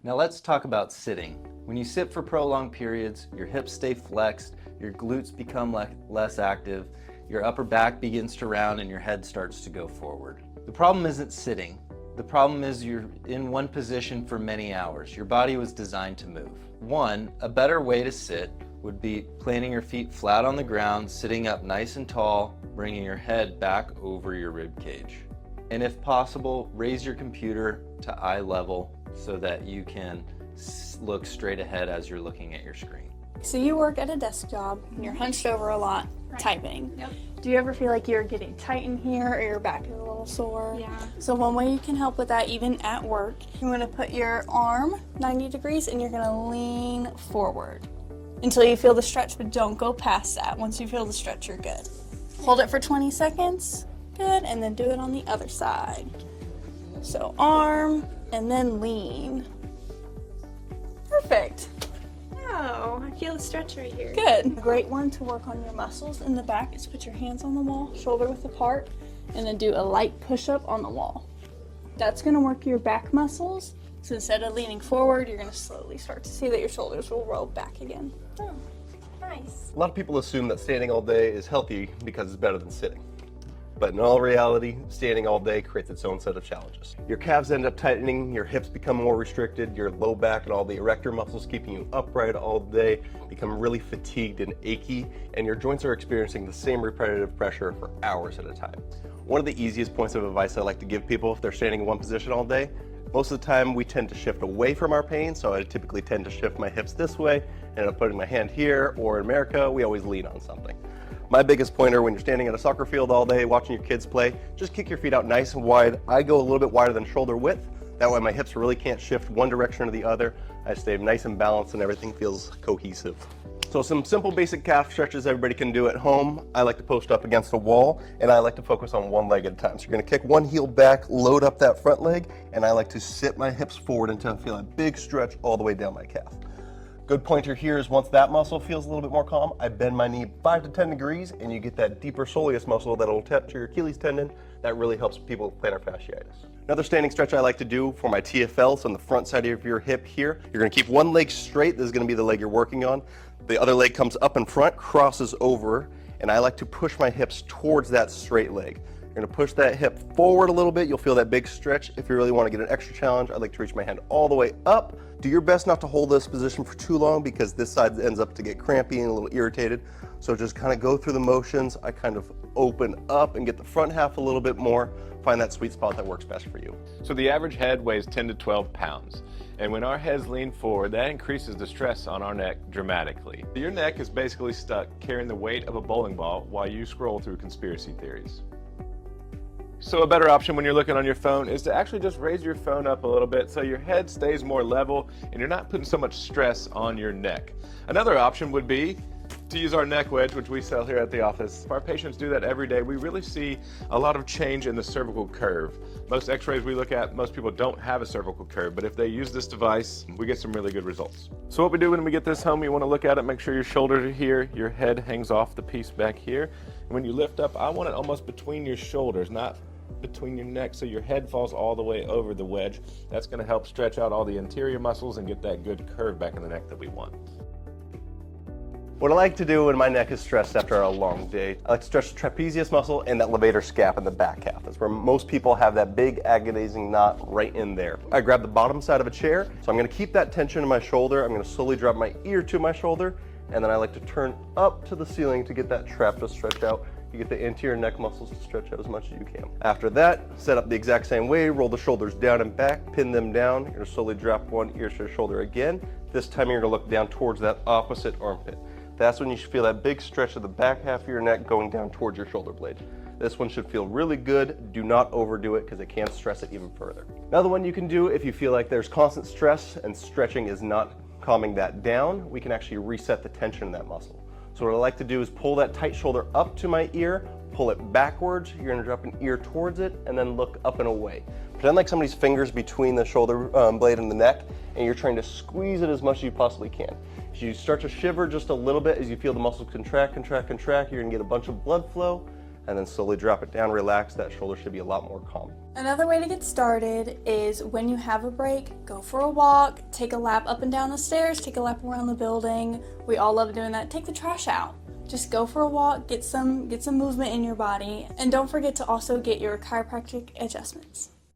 Now let's talk about sitting. When you sit for prolonged periods, your hips stay flexed, your glutes become less active, your upper back begins to round, and your head starts to go forward. The problem isn't sitting. The problem is you're in one position for many hours. Your body was designed to move. A better way to sit would be planting your feet flat on the ground, sitting up nice and tall, bringing your head back over your rib cage. And if possible, raise your computer to eye level so that you can look straight ahead as you're looking at your screen. So you work at a desk job and you're hunched over a lot, typing. Yep. Do you ever feel like you're getting tight in here or your back is a little sore? Yeah. So one way you can help with that, even at work, you're gonna put your arm 90 degrees and you're gonna lean forward until you feel the stretch, but don't go past that. Once you feel the stretch, you're good. Hold it for 20 seconds, good, and then do it on the other side. So arm, and then lean. Perfect. Oh, I feel a stretch right here. Good. A great one to work on your muscles in the back is put your hands on the wall, shoulder width apart, and then do a light push-up on the wall. That's gonna work your back muscles. So instead of leaning forward, you're gonna slowly start to see that your shoulders will roll back again. Oh, nice. A lot of people assume that standing all day is healthy because it's better than sitting. But in all reality, standing all day creates its own set of challenges. Your calves end up tightening, your hips become more restricted, your low back and all the erector muscles keeping you upright all day become really fatigued and achy, and your joints are experiencing the same repetitive pressure for hours at a time. One of the easiest points of advice I like to give people if they're standing in one position all day, most of the time we tend to shift away from our pain, so I typically tend to shift my hips this way, and I'm putting my hand here, or in America, we always lean on something. My biggest pointer when you're standing at a soccer field all day watching your kids play, just kick your feet out nice and wide. I go a little bit wider than shoulder width. That way my hips really can't shift one direction or the other. I stay nice and balanced and everything feels cohesive. So some simple basic calf stretches everybody can do at home. I like to post up against a wall and I like to focus on one leg at a time. So you're gonna kick one heel back, load up that front leg, and I like to sit my hips forward until I feel a big stretch all the way down my calf. Good pointer here is once that muscle feels a little bit more calm, I bend my knee 5 to 10 degrees and you get that deeper soleus muscle that'll attach to your Achilles tendon. That really helps people with plantar fasciitis. Another standing stretch I like to do for my TFL, so on the front side of your hip here, you're gonna keep one leg straight. This is gonna be the leg you're working on. The other leg comes up in front, crosses over, and I like to push my hips towards that straight leg. You're gonna push that hip forward a little bit. You'll feel that big stretch. If you really wanna get an extra challenge, I'd like to reach my hand all the way up. Do your best not to hold this position for too long because this side ends up to get crampy and a little irritated. So just kind of go through the motions. I kind of open up and get the front half a little bit more. Find that sweet spot that works best for you. So the average head weighs 10 to 12 pounds. And when our heads lean forward, that increases the stress on our neck dramatically. Your neck is basically stuck carrying the weight of a bowling ball while you scroll through conspiracy theories. So a better option when you're looking on your phone is to actually just raise your phone up a little bit so your head stays more level and you're not putting so much stress on your neck. Another option would be to use our neck wedge, which we sell here at the office. If our patients do that every day, we really see a lot of change in the cervical curve. Most x-rays we look at, most people don't have a cervical curve, but if they use this device, we get some really good results. So what we do when we get this home, you want to look at it, make sure your shoulders are here, your head hangs off the piece back here. And when you lift up, I want it almost between your shoulders, not between your neck, so your head falls all the way over the wedge. That's going to help stretch out all the anterior muscles and get that good curve back in the neck that we want. What I like to do when my neck is stressed after a long day, I like to stretch the trapezius muscle and that levator scap in the back half. That's where most people have that big agonizing knot right in there. I grab the bottom side of a chair, so I'm gonna keep that tension in my shoulder. I'm gonna slowly drop my ear to my shoulder, and then I like to turn up to the ceiling to get that trap to stretch out. You get the anterior neck muscles to stretch out as much as you can. After that, set up the exact same way, roll the shoulders down and back, pin them down. You're gonna slowly drop one ear to shoulder again. This time you're gonna look down towards that opposite armpit. That's when you should feel that big stretch of the back half of your neck going down towards your shoulder blade. This one should feel really good. Do not overdo it because it can stress it even further. Another one you can do if you feel like there's constant stress and stretching is not calming that down, we can actually reset the tension in that muscle. So what I like to do is pull that tight shoulder up to my ear, pull it backwards, you're gonna drop an ear towards it, and then look up and away. Pretend like somebody's fingers between the shoulder blade and the neck, and you're trying to squeeze it as much as you possibly can. As you start to shiver just a little bit, as you feel the muscles contract, contract, contract, you're gonna get a bunch of blood flow. and then slowly drop it down, relax. That shoulder should be a lot more calm. Another way to get started is when you have a break, go for a walk, take a lap up and down the stairs, take a lap around the building. We all love doing that. Take the trash out. Just go for a walk, get some movement in your body, and don't forget to also get your chiropractic adjustments.